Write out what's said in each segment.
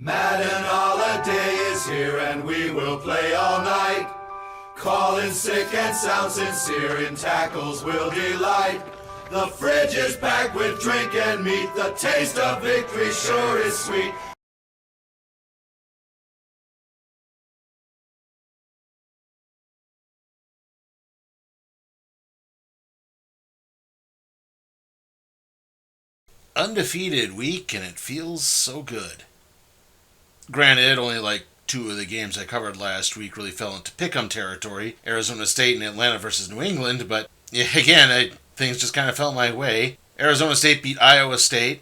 Madden holiday is here and we will play all night. Calling sick and sound sincere, in tackles will delight. The fridge is packed with drink and meat, the taste of victory sure is sweet. Undefeated week and it feels so good. Granted, only like two of the games I covered last week really fell into pick'em territory, Arizona State and Atlanta versus New England, but again, things just kind of fell my way. Arizona State beat Iowa State.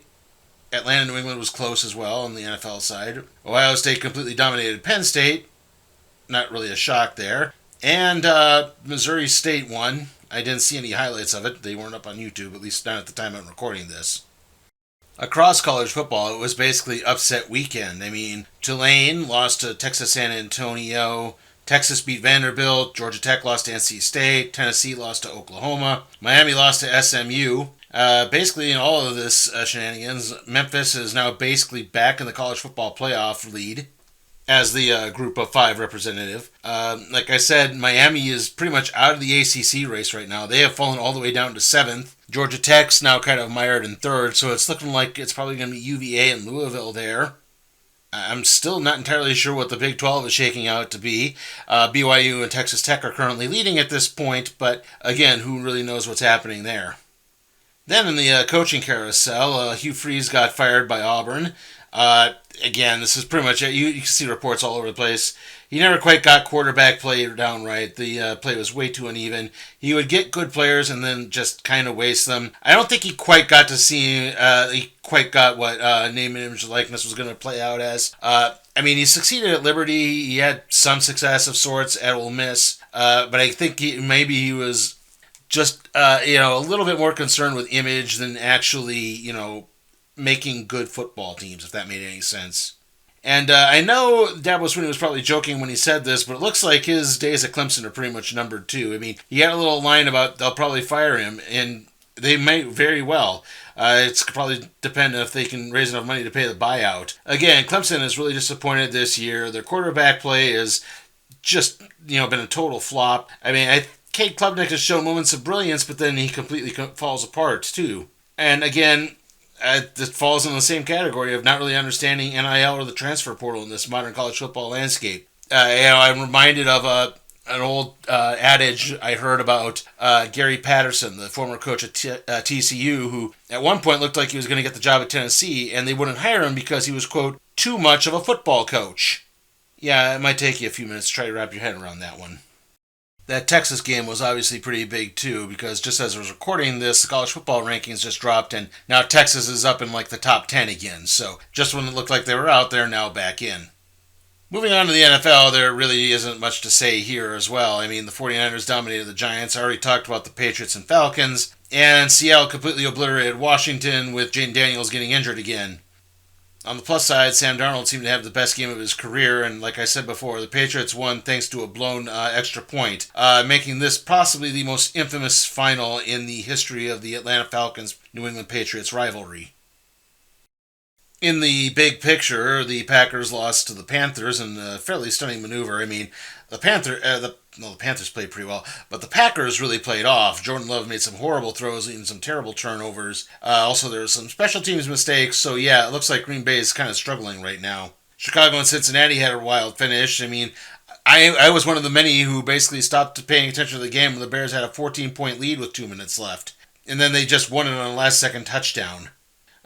Atlanta, New England was close as well on the NFL side. Ohio State completely dominated Penn State. Not really a shock there. And Missouri State won. I didn't see any highlights of it. They weren't up on YouTube, at least not at the time I'm recording this. Across college football, it was basically upset weekend. I mean, Tulane lost to Texas San Antonio, Texas beat Vanderbilt, Georgia Tech lost to NC State, Tennessee lost to Oklahoma, Miami lost to SMU. Basically, in all of this shenanigans, Memphis is now basically back in the college football playoff lead as the group of five representative. Like I said, Miami is pretty much out of the ACC race right now. They have fallen all the way down to 7th. Georgia Tech's now kind of mired in 3rd, so it's looking like it's probably going to be UVA and Louisville there. I'm still not entirely sure what the Big 12 is shaking out to be. BYU and Texas Tech are currently leading at this point, but again, who really knows what's happening there? Then in the coaching carousel, Hugh Freeze got fired by Auburn. Again, this is pretty much it. You can see reports all over the place. He never quite got quarterback play down right. The play was way too uneven. He would get good players and then just kind of waste them. I don't think he quite got to see, what name and image likeness was going to play out as. He succeeded at Liberty. He had some success of sorts at Ole Miss. But I think maybe he was just, a little bit more concerned with image than actually, making good football teams, if that made any sense. And I know Dabo Swinney was probably joking when he said this, but it looks like his days at Clemson are pretty much numbered too. I mean, he had a little line about they'll probably fire him, and they might very well. It's probably dependent if they can raise enough money to pay the buyout. Again, Clemson is really disappointed this year. Their quarterback play is just, been a total flop. I mean, Cade Klubnik has shown moments of brilliance, but then he completely falls apart too. And again, this falls in the same category of not really understanding NIL or the transfer portal in this modern college football landscape. I'm reminded of an old adage I heard about Gary Patterson, the former coach at TCU, who at one point looked like he was going to get the job at Tennessee, and they wouldn't hire him because he was, quote, too much of a football coach. Yeah, it might take you a few minutes to try to wrap your head around that one. That Texas game was obviously pretty big too, because just as I was recording this, the college football rankings just dropped, and now Texas is up in like the top 10 again. So just when it looked like they were out, they're now back in. Moving on to the NFL, there really isn't much to say here as well. I mean, the 49ers dominated the Giants. I already talked about the Patriots and Falcons, and Seattle completely obliterated Washington with Jayden Daniels getting injured again. On the plus side, Sam Darnold seemed to have the best game of his career, and like I said before, the Patriots won thanks to a blown extra point, making this possibly the most infamous final in the history of the Atlanta Falcons-New England Patriots rivalry. In the big picture, the Packers lost to the Panthers in a fairly stunning maneuver. I mean, the Panthers played pretty well, but the Packers really played off. Jordan Love made some horrible throws and some terrible turnovers. Also, there were some special teams mistakes, so yeah, it looks like Green Bay is kind of struggling right now. Chicago and Cincinnati had a wild finish. I mean, I was one of the many who basically stopped paying attention to the game when the Bears had a 14-point lead with 2 minutes left, and then they just won it on a last-second touchdown.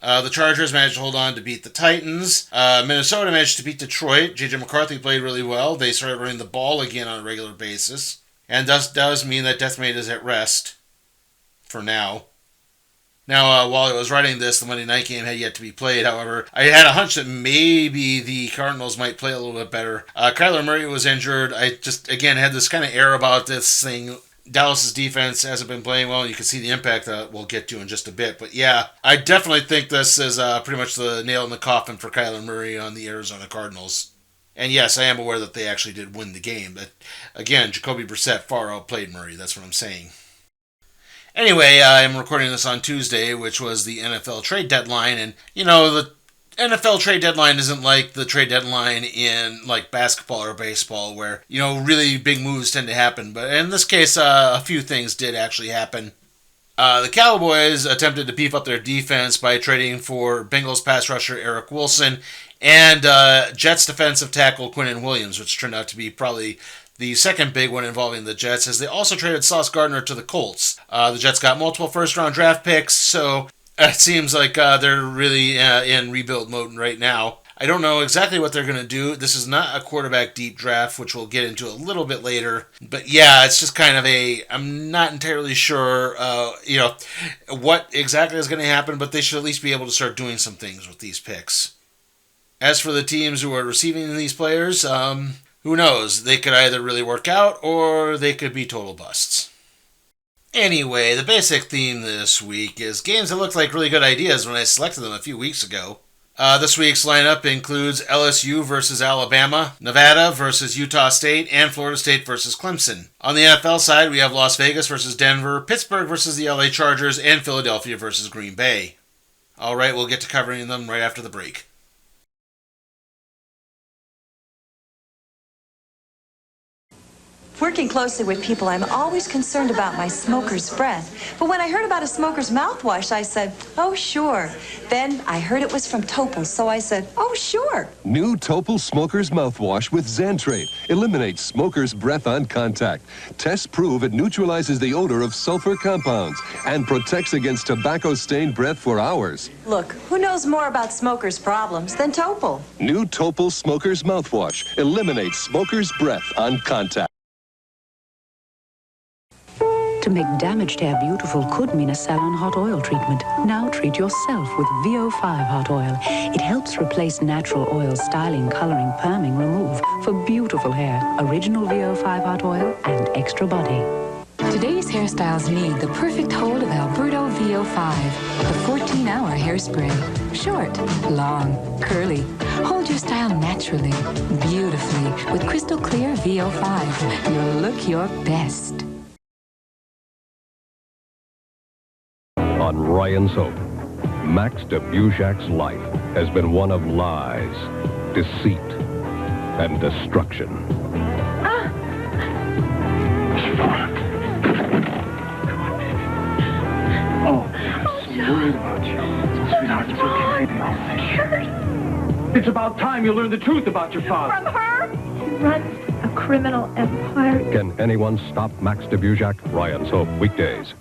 The Chargers managed to hold on to beat the Titans. Minnesota managed to beat Detroit. J.J. McCarthy played really well. They started running the ball again on a regular basis. And this does mean that Deathmate is at rest. For now. Now, while I was writing this, the Monday night game had yet to be played. However, I had a hunch that maybe the Cardinals might play a little bit better. Kyler Murray was injured. I just, again, had this kind of air about this thing. Dallas's defense hasn't been playing well, and you can see the impact that we'll get to in just a bit. But yeah, I definitely think this is pretty much the nail in the coffin for Kyler Murray on the Arizona Cardinals. And yes, I am aware that they actually did win the game. But again, Jacoby Brissett far outplayed Murray. That's what I'm saying. Anyway, I'm recording this on Tuesday, which was the NFL trade deadline. And, the NFL trade deadline isn't like the trade deadline in like basketball or baseball where, really big moves tend to happen. But in this case, a few things did actually happen. The Cowboys attempted to beef up their defense by trading for Bengals pass rusher Eric Wilson and Jets defensive tackle Quinnen Williams, which turned out to be probably the second big one involving the Jets, as they also traded Sauce Gardner to the Colts. The Jets got multiple first-round draft picks, so it seems like they're really in rebuild mode right now. I don't know exactly what they're going to do. This is not a quarterback deep draft, which we'll get into a little bit later. But yeah, it's just kind of I'm not entirely sure, what exactly is going to happen, but they should at least be able to start doing some things with these picks. As for the teams who are receiving these players, who knows? They could either really work out or they could be total busts. Anyway, the basic theme this week is games that looked like really good ideas when I selected them a few weeks ago. This week's lineup includes LSU versus Alabama, Nevada versus Utah State, and Florida State versus Clemson. On the NFL side, we have Las Vegas versus Denver, Pittsburgh versus the LA Chargers, and Philadelphia versus Green Bay. Alright, we'll get to covering them right after the break. Working closely with people, I'm always concerned about my smoker's breath. But when I heard about a smoker's mouthwash, I said, oh, sure. Then I heard it was from Topol, so I said, oh, sure. New Topol Smoker's Mouthwash with Xantrate eliminates smoker's breath on contact. Tests prove it neutralizes the odor of sulfur compounds and protects against tobacco-stained breath for hours. Look, who knows more about smokers' problems than Topol? New Topol Smoker's Mouthwash eliminates smoker's breath on contact. To make damaged hair beautiful could mean a salon hot oil treatment. Now treat yourself with VO5 hot oil. It helps replace natural oil styling, coloring, perming, remove for beautiful hair. Original VO5 hot oil and extra body. Today's hairstyles need the perfect hold of Alberto VO5, the 14-hour hairspray. Short, long, curly. Hold your style naturally, beautifully with crystal clear VO5. You'll look your best. On Ryan's Hope, Max de Bujac's life has been one of lies, deceit, and destruction. I'm worried about you. Sweetheart, it's okay. It's about time you learned the truth about your father. From her? He runs a criminal empire. Can anyone stop Max de Bujac? Ryan's Hope, weekdays.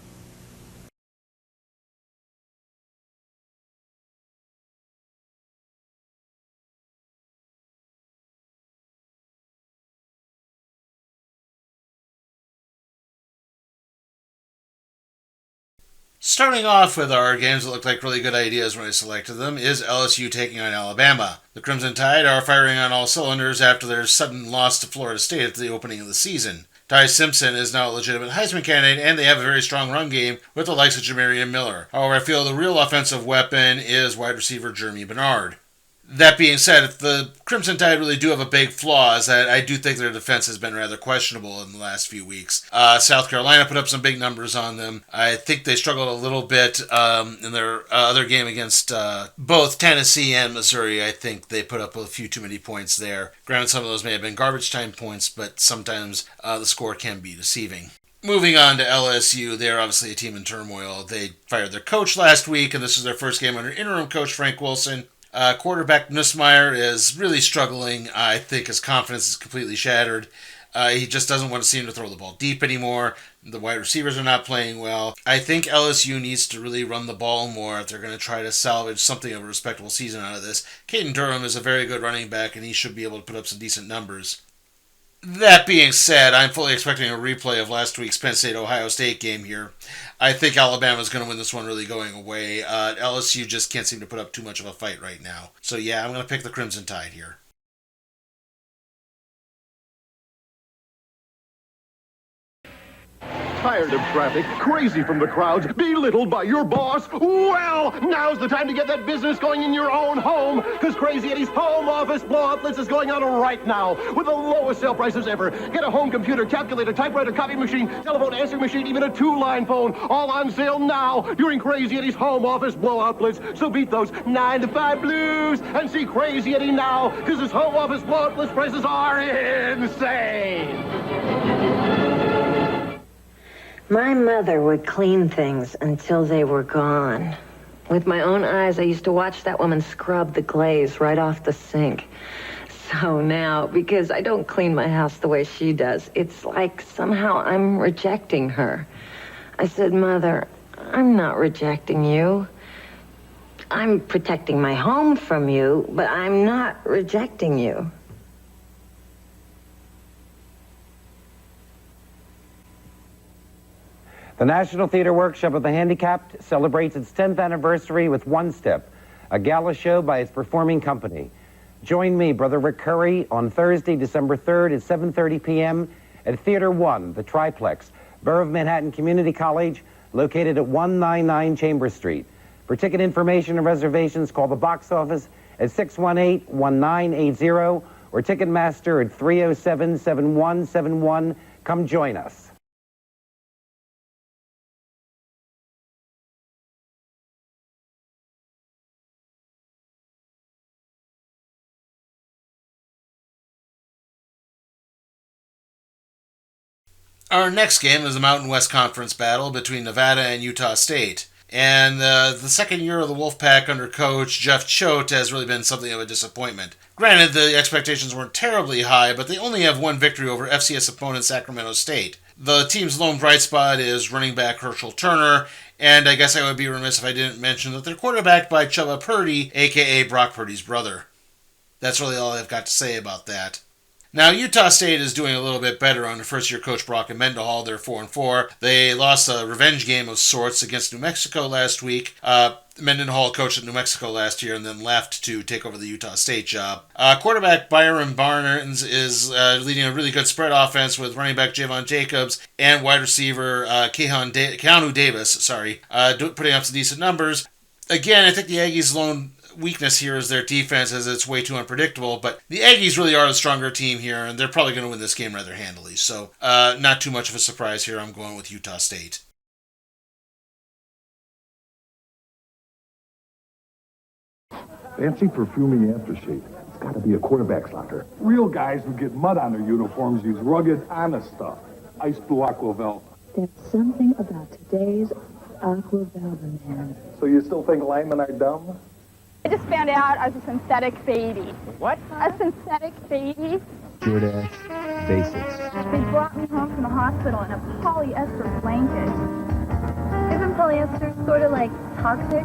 Starting off with our games that looked like really good ideas when I selected them is LSU taking on Alabama. The Crimson Tide are firing on all cylinders after their sudden loss to Florida State at the opening of the season. Ty Simpson is now a legitimate Heisman candidate, and they have a very strong run game with the likes of Jamarian Miller. However, I feel the real offensive weapon is wide receiver Jeremy Bernard. That being said, if the Crimson Tide really do have a big flaw, is that I do think their defense has been rather questionable in the last few weeks. South Carolina put up some big numbers on them. I think they struggled a little bit in their other game against both Tennessee and Missouri. I think they put up a few too many points there. Granted, some of those may have been garbage time points, but sometimes the score can be deceiving. Moving on to LSU, they're obviously a team in turmoil. They fired their coach last week, and this is their first game under interim coach Frank Wilson. Quarterback Nussmeier is really struggling. I think his confidence is completely shattered. He just doesn't want to seem to throw the ball deep anymore. The wide receivers are not playing well. I think LSU needs to really run the ball more if they're going to try to salvage something of a respectable season out of this. Caden Durham is a very good running back, and he should be able to put up some decent numbers. That being said, I'm fully expecting a replay of last week's Penn State-Ohio State game here. I think Alabama's going to win this one really going away. LSU just can't seem to put up too much of a fight right now. So yeah, I'm going to pick the Crimson Tide here. Tired of traffic, crazy from the crowds, belittled by your boss? Well, now's the time to get that business going in your own home, because Crazy Eddie's home office blow-up list is going on right now with the lowest sale prices ever. Get a home computer, calculator, typewriter, copy machine, telephone, answering machine, even a 2-line phone, all on sale now during Crazy Eddie's home office blow-up blitz. So beat those 9-to-5 blues and see Crazy Eddie now, because his home office blow-up list prices are insane. My mother would clean things until they were gone. With my own eyes, I used to watch that woman scrub the glaze right off the sink. So now, because I don't clean my house the way she does, it's like somehow I'm rejecting her. I said, Mother, I'm not rejecting you. I'm protecting my home from you, but I'm not rejecting you. The National Theater Workshop of the Handicapped celebrates its 10th anniversary with One Step, a gala show by its performing company. Join me, Brother Rick Curry, on Thursday, December 3rd at 7:30 p.m. at Theater 1, the Triplex, Borough of Manhattan Community College, located at 199 Chambers Street. For ticket information and reservations, call the box office at 618-1980 or Ticketmaster at 307-7171. Come join us. Our next game is a Mountain West Conference battle between Nevada and Utah State. And the second year of the Wolfpack under coach Jeff Choate has really been something of a disappointment. Granted, the expectations weren't terribly high, but they only have one victory over FCS opponent Sacramento State. The team's lone bright spot is running back Herschel Turner, and I guess I would be remiss if I didn't mention that they're quarterbacked by Chubba Purdy, a.k.a. Brock Purdy's brother. That's really all I've got to say about that. Now, Utah State is doing a little bit better under first-year coach Brock and Mendenhall. They're 4-4. They lost a revenge game of sorts against New Mexico last week. Mendenhall coached at New Mexico last year and then left to take over the Utah State job. Quarterback Byron Barnes is leading a really good spread offense with running back Javon Jacobs and wide receiver Keanu Davis, putting up some decent numbers. Again, I think the Aggies' lone weakness here is their defense, as it's way too unpredictable, but the Aggies really are the stronger team here, and they're probably going to win this game rather handily. So not too much of a surprise here. I'm going with Utah State. Fancy perfumey aftershave. It's got to be a quarterback's locker. Real guys who get mud on their uniforms use rugged, honest stuff. Ice Blue Aqua Velva. There's something about today's Aqua Velva, man. So you still think linemen are dumb? I just found out I was a synthetic baby. What? A synthetic baby? Jordache Basics. They brought me home from the hospital in a polyester blanket. Isn't polyester sort of like toxic?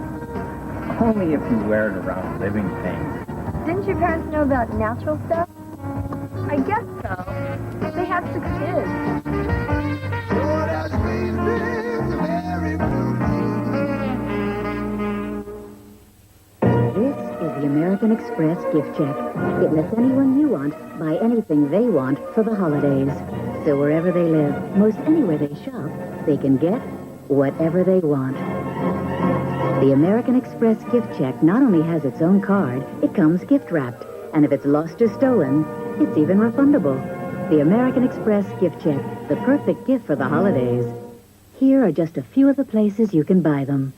Only if you wear it around living things. Didn't your parents know about natural stuff? I guess so. They had 6 kids. This is the American Express gift check. It lets anyone you want buy anything they want for the holidays. So wherever they live, most anywhere they shop, they can get whatever they want. The American Express gift check not only has its own card, it comes gift wrapped. And if it's lost or stolen, it's even refundable. The American Express gift check, the perfect gift for the holidays. Here are just a few of the places you can buy them.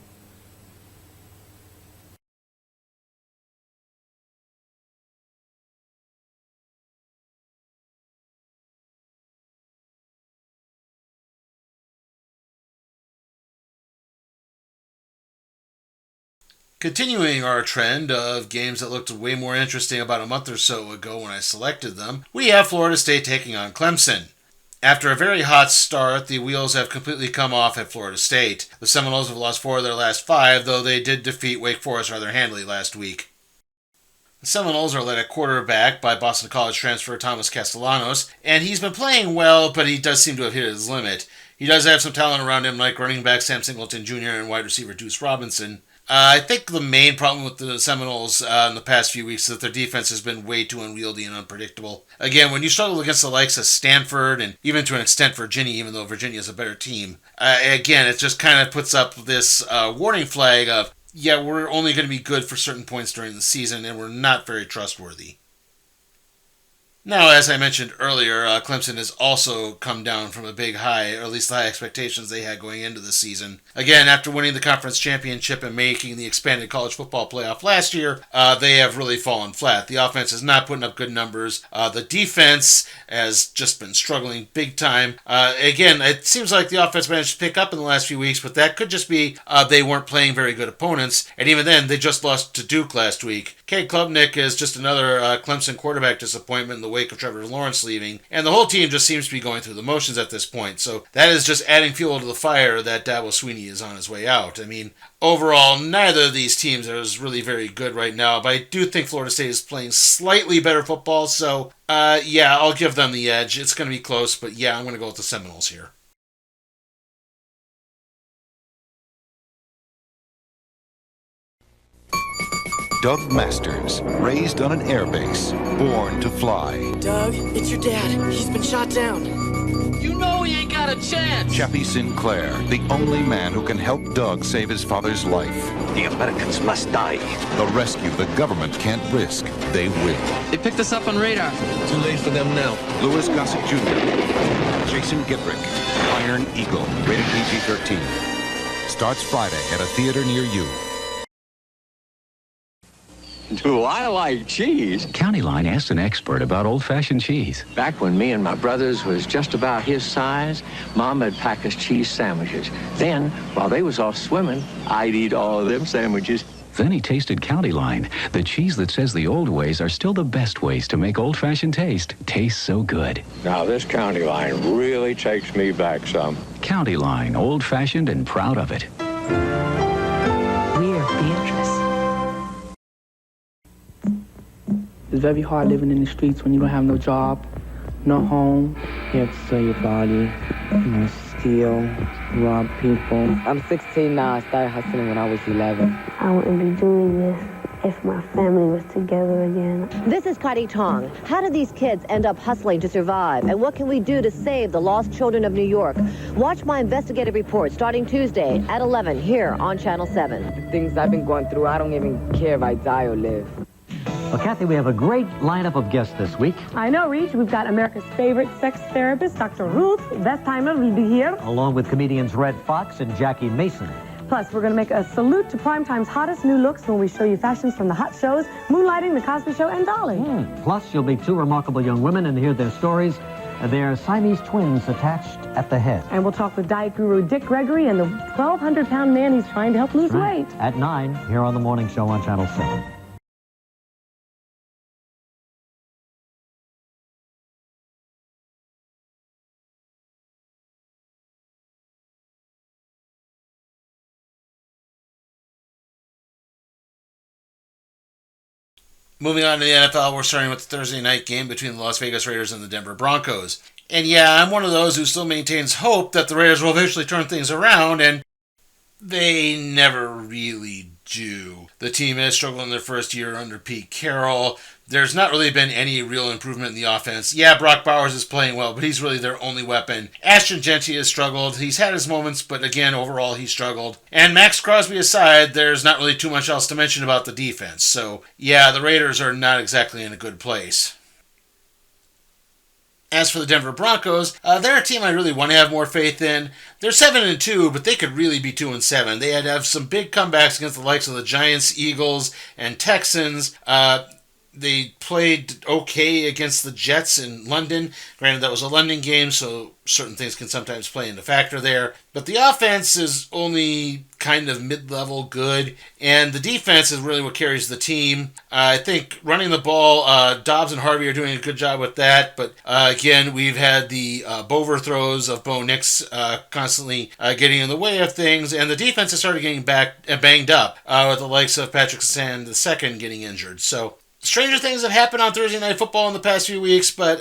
Continuing our trend of games that looked way more interesting about a month or so ago when I selected them, we have Florida State taking on Clemson. After a very hot start, the wheels have completely come off at Florida State. The Seminoles have lost 4 of their last 5, though they did defeat Wake Forest rather handily last week. The Seminoles are led at quarterback by Boston College transfer Thomas Castellanos, and he's been playing well, but he does seem to have hit his limit. He does have some talent around him, like running back Sam Singleton Jr. and wide receiver Deuce Robinson. I think the main problem with the Seminoles in the past few weeks is that their defense has been way too unwieldy and unpredictable. Again, when you struggle against the likes of Stanford and even to an extent Virginia, even though Virginia is a better team, again, it just kind of puts up this warning flag of, yeah, we're only going to be good for certain points during the season, and we're not very trustworthy. Now, as I mentioned earlier, Clemson has also come down from a big high, or at least the high expectations they had going into the season. Again, after winning the conference championship and making the expanded college football playoff last year, they have really fallen flat. The offense is not putting up good numbers. The defense has just been struggling big time. Again, it seems like the offense managed to pick up in the last few weeks, but that could just be they weren't playing very good opponents. And even then, they just lost to Duke last week. Cade Klubnik is just another Clemson quarterback disappointment in the wake of Trevor Lawrence leaving, and the whole team just seems to be going through the motions at this point. So that is just adding fuel to the fire that Dabo Swinney is on his way out. I mean, overall, neither of these teams is really very good right now, but I do think Florida State is playing slightly better football, so yeah, I'll give them the edge. It's going to be close, but yeah, I'm going to go with the Seminoles here. Doug Masters, raised on an airbase, born to fly. Doug, it's your dad. He's been shot down. You know he ain't got a chance. Chappie Sinclair, the only man who can help Doug save his father's life. The Americans must die. The rescue the government can't risk, they will. They picked us up on radar. Too late for them now. Louis Gossett Jr., Jason Gittrick, Iron Eagle, rated PG-13. Starts Friday at a theater near you. Do I like cheese? County Line asked an expert about old-fashioned cheese. Back when me and my brothers was just about his size, Mom would pack us cheese sandwiches. Then, while they was off swimming, I'd eat all of them sandwiches. Then he tasted County Line, the cheese that says the old ways are still the best ways to make old-fashioned taste so good. Now, this County Line really takes me back some. County Line, old-fashioned and proud of it. We're Beatrice. It's very hard living in the streets when you don't have no job, no home. You have to sell your body, steal, rob people. I'm 16 now. I started hustling when I was 11. I wouldn't be doing this if my family was together again. This is Kadi Tong. How did these kids end up hustling to survive? And what can we do to save the lost children of New York? Watch my investigative report starting Tuesday at 11 here on Channel 7. The things I've been going through, I don't even care if I die or live. Well, Kathy, we have a great lineup of guests this week. I know, Reach. We've got America's favorite sex therapist, Dr. Ruth Westheimer, will be here. Along with comedians Red Fox and Jackie Mason. Plus, we're going to make a salute to Primetime's hottest new looks when we show you fashions from the hot shows, Moonlighting, The Cosby Show, and Dolly. Plus, you'll meet two remarkable young women and hear their stories. They're Siamese twins attached at the head. And we'll talk with diet guru Dick Gregory and the 1,200-pound man he's trying to help lose weight. At 9, here on The Morning Show on Channel 7. Moving on to the NFL, we're starting with the Thursday night game between the Las Vegas Raiders and the Denver Broncos. And yeah, I'm one of those who still maintains hope that the Raiders will eventually turn things around, and they never really do. The team has struggled in their first year under Pete Carroll. There's not really been any real improvement in the offense. Yeah, Brock Bowers is playing well, but he's really their only weapon. Ashton Genty has struggled. He's had his moments, but again, overall, he struggled. And Max Crosby aside, there's not really too much else to mention about the defense. So, yeah, the Raiders are not exactly in a good place. As for the Denver Broncos, they're a team I really want to have more faith in. They're 7-2, but they could really be 2-7. They had to have some big comebacks against the likes of the Giants, Eagles, and Texans. They played okay against the Jets in London. Granted, that was a London game, so certain things can sometimes play into factor there. But the offense is only kind of mid-level good, and the defense is really what carries the team. I think running the ball, Dobbs and Harvey are doing a good job with that, but again, we've had the overthrows of Bo Nix constantly getting in the way of things, and the defense has started getting banged up with the likes of Patrick Sand II getting injured. So stranger things have happened on Thursday Night Football in the past few weeks, but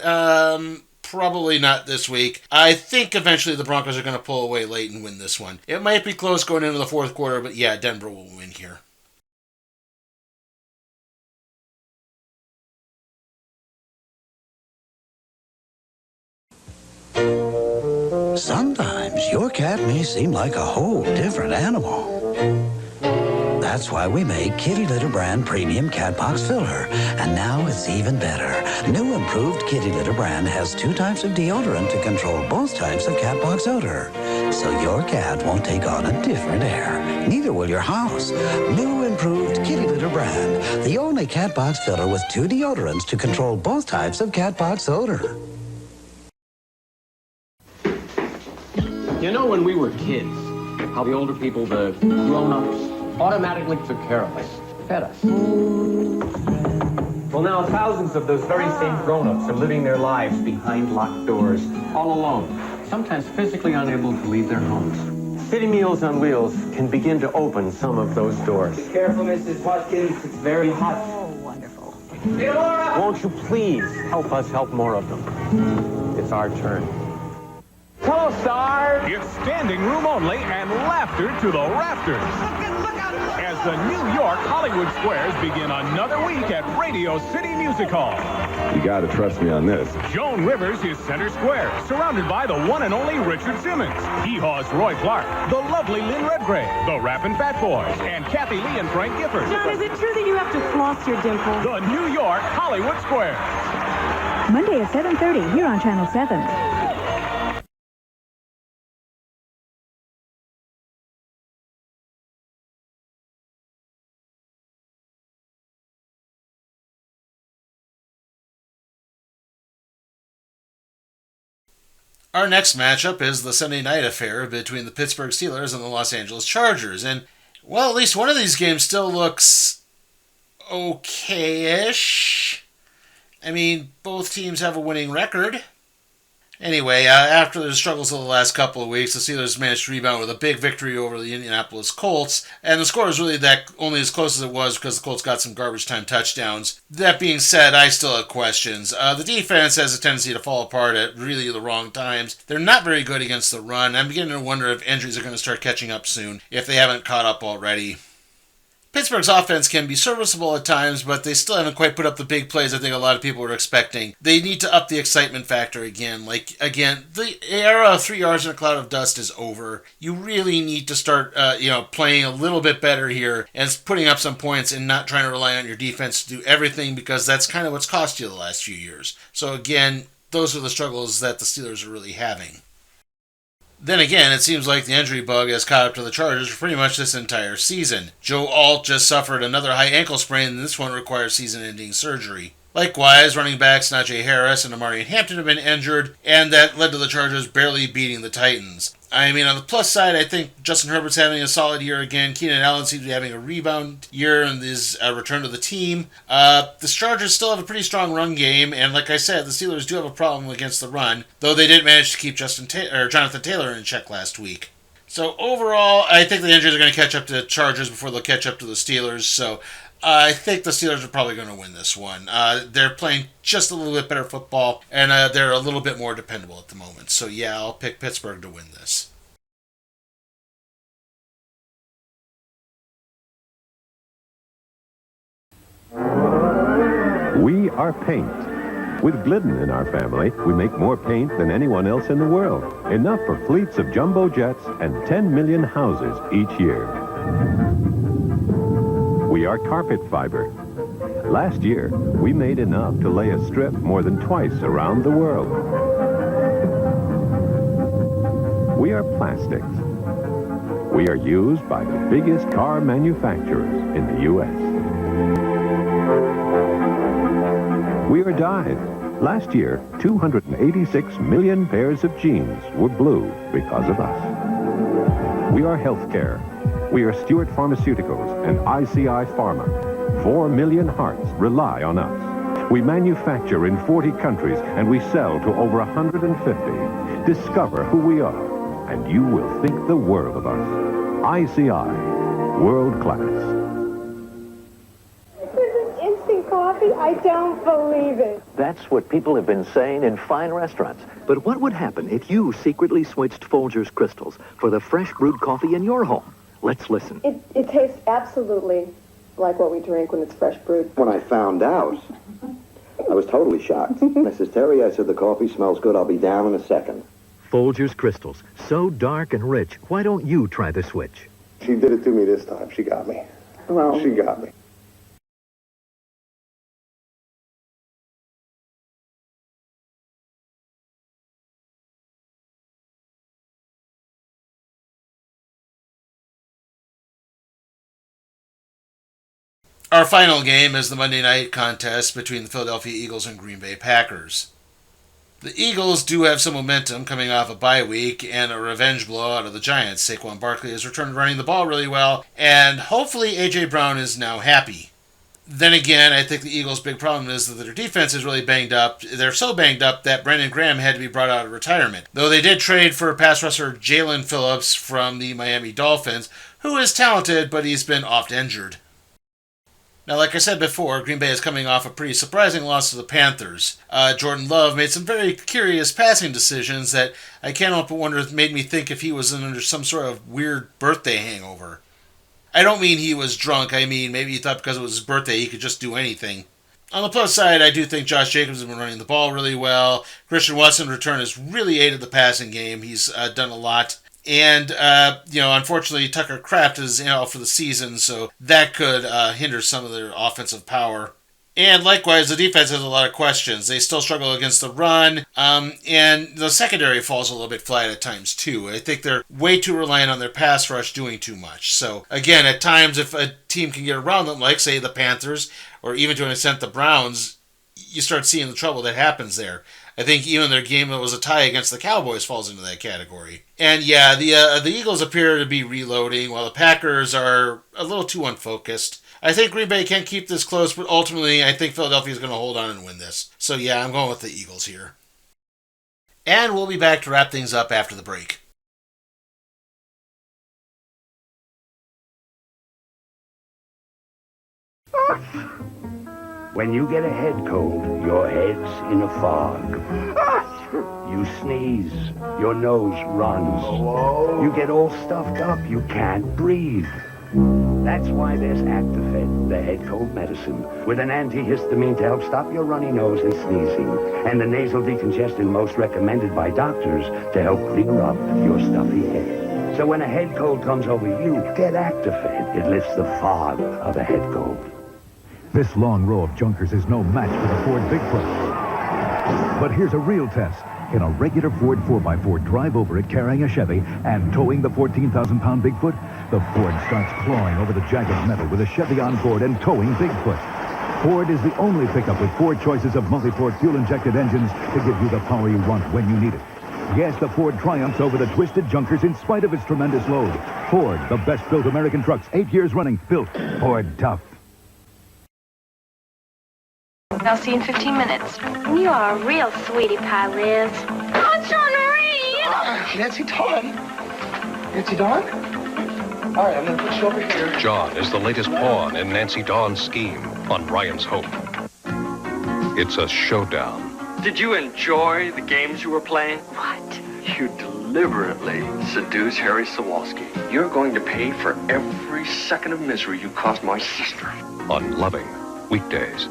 probably not this week. I think eventually the Broncos are going to pull away late and win this one. It might be close going into the fourth quarter, but yeah, Denver will win here. Sometimes your cat may seem like a whole different animal. That's why we made Kitty Litter Brand Premium Cat Box Filler. And now it's even better. New improved Kitty Litter Brand has 2 types of deodorant to control both types of cat box odor. So your cat won't take on a different air. Neither will your house. New improved Kitty Litter Brand. The only cat box filler with 2 deodorants to control both types of cat box odor. You know, when we were kids, how the older people, the grown-ups, automatically took care of us, fed us. Well, now thousands of those very same grown-ups are living their lives behind locked doors, all alone, sometimes physically unable to leave their homes. City Meals on Wheels can begin to open some of those doors. Be careful, Mrs. Watkins. It's very hot. Oh, wonderful. Won't you please help us help more of them? It's our turn. Hello, Star! It's standing room only and laughter to the rafters. As the New York Hollywood Squares begin another week at Radio City Music Hall. You gotta trust me on this. Joan Rivers is center square, surrounded by the one and only Richard Simmons. Hee-Haw's Roy Clark, the lovely Lynn Redgrave, the Rappin' Fat Boys, and Kathy Lee and Frank Gifford. John, is it true that you have to floss your dimple? The New York Hollywood Squares. Monday at 7:30 here on Channel 7. Our next matchup is the Sunday night affair between the Pittsburgh Steelers and the Los Angeles Chargers. And, well, at least one of these games still looks okay-ish. I mean, both teams have a winning record. Anyway, after the struggles of the last couple of weeks, the Steelers managed to rebound with a big victory over the Indianapolis Colts, and the score was really that only as close as it was because the Colts got some garbage time touchdowns. That being said, I still have questions. The defense has a tendency to fall apart at really the wrong times. They're not very good against the run. I'm beginning to wonder if injuries are going to start catching up soon, if they haven't caught up already. Pittsburgh's offense can be serviceable at times, but they still haven't quite put up the big plays I think a lot of people were expecting. They need to up the excitement factor again. The era of 3 yards in a cloud of dust is over. You really need to start, playing a little bit better here and putting up some points and not trying to rely on your defense to do everything, because that's kind of what's cost you the last few years. So again, those are the struggles that the Steelers are really having. Then again, it seems like the injury bug has caught up to the Chargers for pretty much this entire season. Joe Alt just suffered another high ankle sprain, and this one requires season-ending surgery. Likewise, running backs Najee Harris and Amari Hampton have been injured, and that led to the Chargers barely beating the Titans. I mean, on the plus side, I think Justin Herbert's having a solid year again. Keenan Allen seems to be having a rebound year in his return to the team. The Chargers still have a pretty strong run game, and like I said, the Steelers do have a problem against the run, though they did manage to keep Jonathan Taylor in check last week. So overall, I think the injuries are going to catch up to the Chargers before they'll catch up to the Steelers, so I think the Steelers are probably going to win this one. They're playing just a little bit better football, and they're a little bit more dependable at the moment. So yeah, I'll pick Pittsburgh to win this. We are paint. With Glidden in our family, we make more paint than anyone else in the world. Enough for fleets of jumbo jets and 10 million houses each year. We are carpet fiber. Last year, we made enough to lay a strip more than twice around the world. We are plastics. We are used by the biggest car manufacturers in the U.S. We are dyed. Last year, 286 million pairs of jeans were blue because of us. We are healthcare. We are Stewart Pharmaceuticals and ICI Pharma. 4 million hearts rely on us. We manufacture in 40 countries and we sell to over 150. Discover who we are and you will think the world of us. ICI, world class. This is instant coffee. Daddy, I don't believe it. That's what people have been saying in fine restaurants. But what would happen if you secretly switched Folgers Crystals for the fresh brewed coffee in your home? Let's listen. It tastes absolutely like what we drink when it's fresh brewed. When I found out, I was totally shocked. Mrs. Terry, I said, the coffee smells good. I'll be down in a second. Folgers Crystals, so dark and rich. Why don't you try the switch? She did it to me this time. She got me. Well, she got me. Our final game is the Monday night contest between the Philadelphia Eagles and Green Bay Packers. The Eagles do have some momentum coming off a bye week and a revenge blowout of the Giants. Saquon Barkley has returned running the ball really well, and hopefully A.J. Brown is now happy. Then again, I think the Eagles' big problem is that their defense is really banged up. They're so banged up that Brandon Graham had to be brought out of retirement. Though they did trade for pass rusher Jalen Phillips from the Miami Dolphins, who is talented, but he's been oft injured. Now, like I said before, Green Bay is coming off a pretty surprising loss to the Panthers. Jordan Love made some very curious passing decisions that I can't help but wonder made me think if he was under some sort of weird birthday hangover. I don't mean he was drunk, I mean maybe he thought because it was his birthday he could just do anything. On the plus side, I do think Josh Jacobs has been running the ball really well. Christian Watson's return has really aided the passing game. He's done a lot. And, unfortunately, Tucker Kraft is out for the season, so that could hinder some of their offensive power. And likewise, the defense has a lot of questions. They still struggle against the run, and the secondary falls a little bit flat at times, too. I think they're way too reliant on their pass rush doing too much. So, again, at times, if a team can get around them, like, say, the Panthers, or even to an extent the Browns, you start seeing the trouble that happens there. I think even their game that was a tie against the Cowboys falls into that category. And yeah, the Eagles appear to be reloading, while the Packers are a little too unfocused. I think Green Bay can keep this close, but ultimately I think Philadelphia is going to hold on and win this. So yeah, I'm going with the Eagles here. And we'll be back to wrap things up after the break. When you get a head cold, your head's in a fog. You sneeze, your nose runs. You get all stuffed up, you can't breathe. That's why there's Actifed, the head cold medicine, with an antihistamine to help stop your runny nose and sneezing, and the nasal decongestant most recommended by doctors to help clear up your stuffy head. So when a head cold comes over you, get Actifed. It lifts the fog of a head cold. This long row of junkers is no match for the Ford Bigfoot. But here's a real test. In a regular Ford 4x4 drive over it carrying a Chevy and towing the 14,000-pound Bigfoot, the Ford starts clawing over the jagged metal with a Chevy on board and towing Bigfoot. Ford is the only pickup with 4 choices of multi-port fuel-injected engines to give you the power you want when you need it. Yes, the Ford triumphs over the twisted junkers in spite of its tremendous load. Ford, the best-built American trucks, 8 years running, built Ford tough. I'll see you in 15 minutes. You are a real sweetie pie, Liz. Oh, John Marie! Nancy Dawn. Nancy Dawn? All right, I'm going to put you over here. John is the latest pawn in Nancy Dawn's scheme on Ryan's Hope. It's a showdown. Did you enjoy the games you were playing? What? You deliberately seduce Harry Sawalski. You're going to pay for every second of misery you caused my sister. On Loving Weekdays.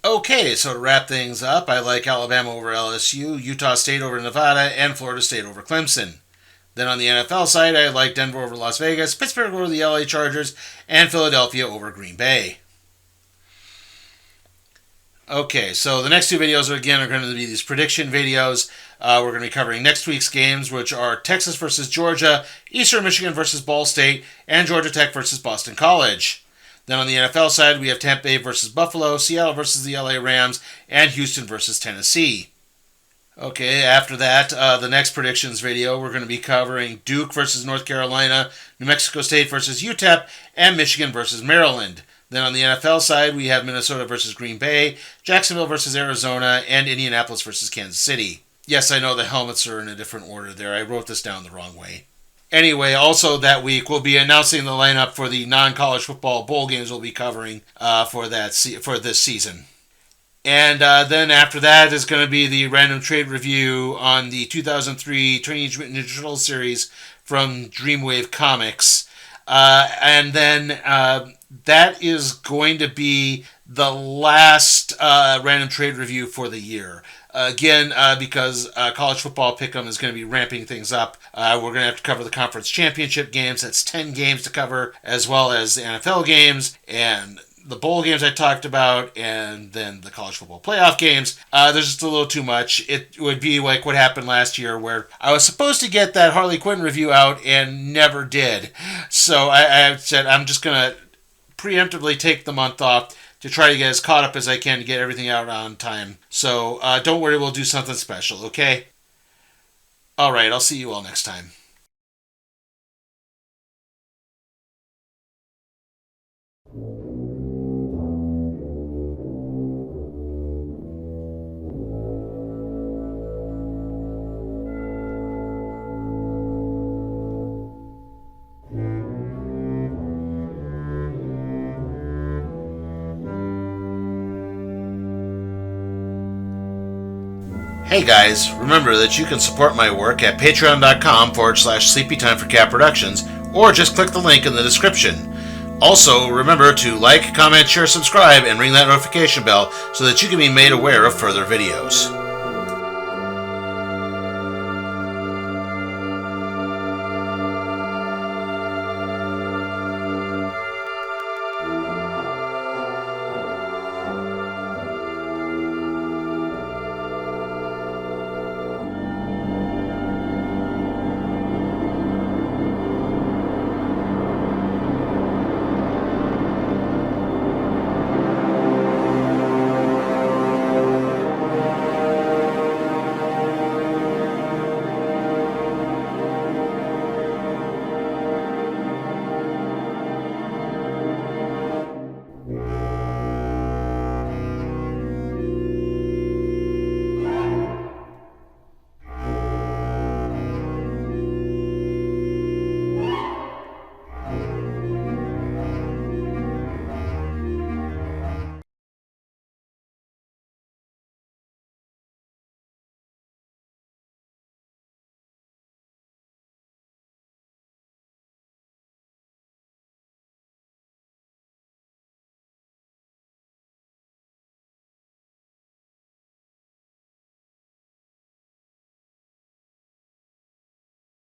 Okay, so to wrap things up, I like Alabama over LSU, Utah State over Nevada, and Florida State over Clemson. Then on the NFL side, I like Denver over Las Vegas, Pittsburgh over the LA Chargers, and Philadelphia over Green Bay. Okay, so the next 2 videos are going to be these prediction videos. We're going to be covering next week's games, which are Texas versus Georgia, Eastern Michigan versus Ball State, and Georgia Tech versus Boston College. Then on the NFL side, we have Tampa Bay versus Buffalo, Seattle versus the LA Rams, and Houston versus Tennessee. Okay, after that, the next predictions video, we're going to be covering Duke versus North Carolina, New Mexico State versus UTEP, and Michigan versus Maryland. Then on the NFL side, we have Minnesota versus Green Bay, Jacksonville versus Arizona, and Indianapolis versus Kansas City. Yes, I know the helmets are in a different order there. I wrote this down the wrong way. Anyway, also that week, we'll be announcing the lineup for the non-college football bowl games we'll be covering for this season. And then after that is going to be the random trade review on the 2003 Teenage Mutant Ninja Turtles series from Dreamwave Comics. And then that is going to be the last random trade review for the year. Again, because college football pick'em is going to be ramping things up, we're going to have to cover the conference championship games. That's 10 games to cover, as well as the NFL games and the bowl games I talked about, and then the college football playoff games. There's just a little too much. It would be like what happened last year, where I was supposed to get that Harley Quinn review out and never did. So I said I'm just going to preemptively take the month off to try to get as caught up as I can to get everything out on time. So don't worry, we'll do something special, okay? All right, I'll see you all next time. Hey guys, remember that you can support my work at patreon.com/sleepytime for cat productions, or just click the link in the description. Also, remember to like, comment, share, subscribe, and ring that notification bell so that you can be made aware of further videos.